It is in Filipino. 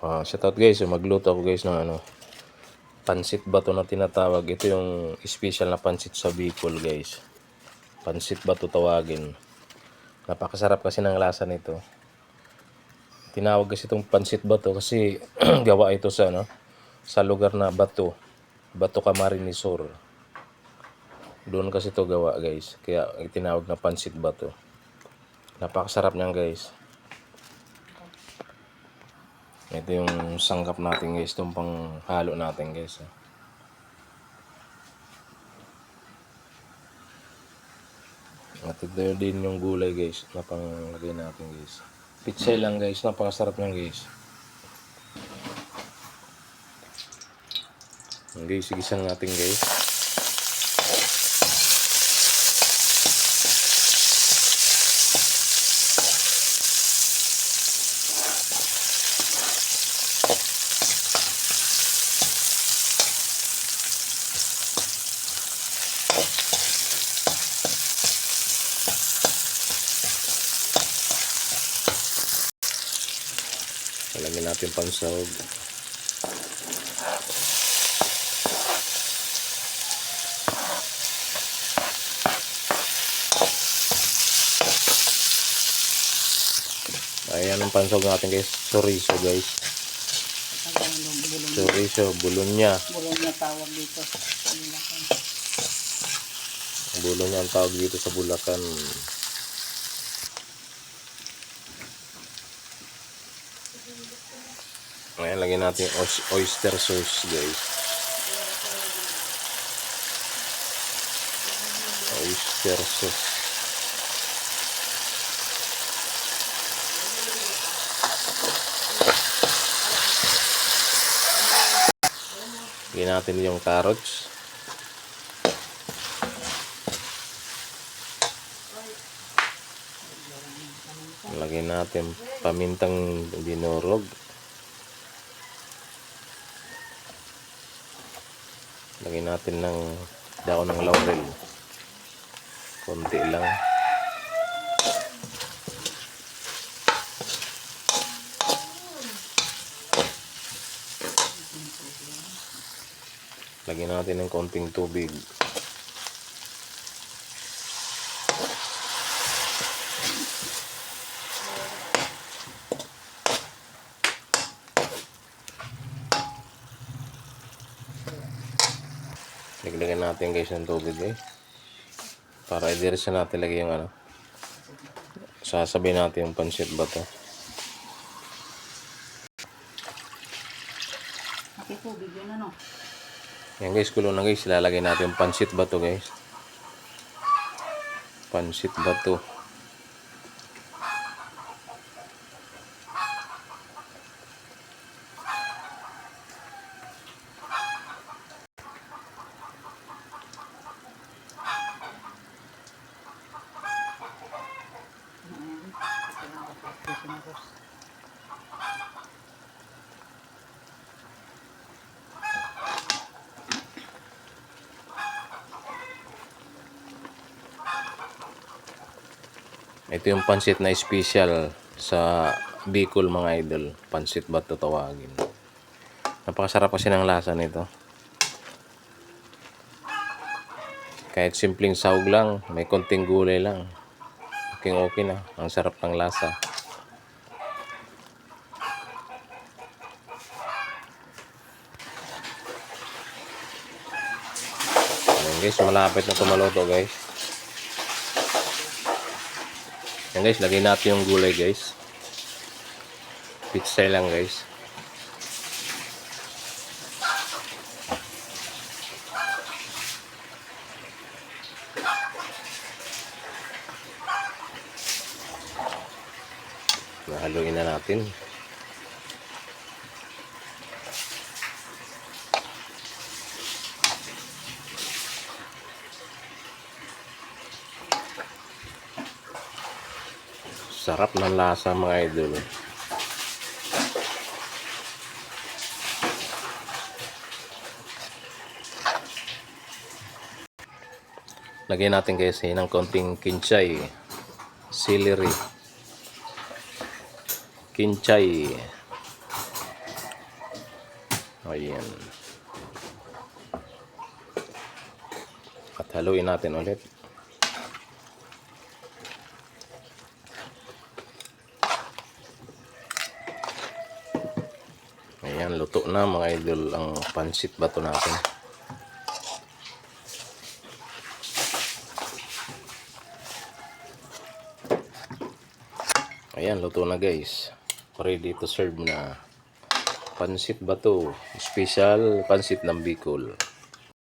Shoutout guys, magluto ako guys ng pansit bato na tinatawag. Ito yung special na pansit sa Bicol guys. Pansit bato tawagin. Napakasarap kasi ng lasa nito. Tinawag kasi itong pansit bato kasi gawa ito sa sa lugar na Bato. Bato Camarines Sur. Doon kasi ito gawa guys. Kaya tinawag na pansit bato. Napakasarap niyan guys. Ito yung sanggap natin guys. Itong pang halo natin guys. At ito din yung gulay guys. Na panglagay natin guys. Pitsay lang guys. Napakasarap niyan guys. Guys, sigisan natin guys. Lagyan natin pansahog. Ayan ang pansahog natin guys. Chorizo guys. Chorizo, Bologna. Bologna tawag dito. Bologna ang tawag dito sa Bulacan. Ayan, lagyan natin yung oyster sauce guys. Oyster sauce. Lagyan natin yung carrots. Lagyan natin pamintang dinurog. Lagyan natin ng daon ng laurel. Konti lang. Lagyan natin ng konting tubig. Lagyan natin guys ng tubig para i-diretso natin lagi yung sasabihin natin yung pansit bato. Okay, tubig yun Yan guys, kulo na guys. Ilalagay natin yung pansit bato guys. Pansit bato. Ito yung pansit na special sa Bicol mga idol. Pansit bato tawagin. Napakasarap kasi ng lasa nito. Kahit simpleng sahog lang, may konting gulay lang. Okay na. Ang sarap ng lasa. Ayan guys, malapit na tumaluto guys. Yan guys, lagay natin yung gulay guys. Pitsay lang guys. Haluin na natin. Sarap ng lasa mga idol. Lagyan natin kasi ng konting kinchay, celery, kinchay. Ayan. At haluin natin ulit. Ayan, luto na mga idol ang pansit bato natin. Ayan, luto na guys. Ready to serve na. Pansit bato. Special pansit ng Bicol.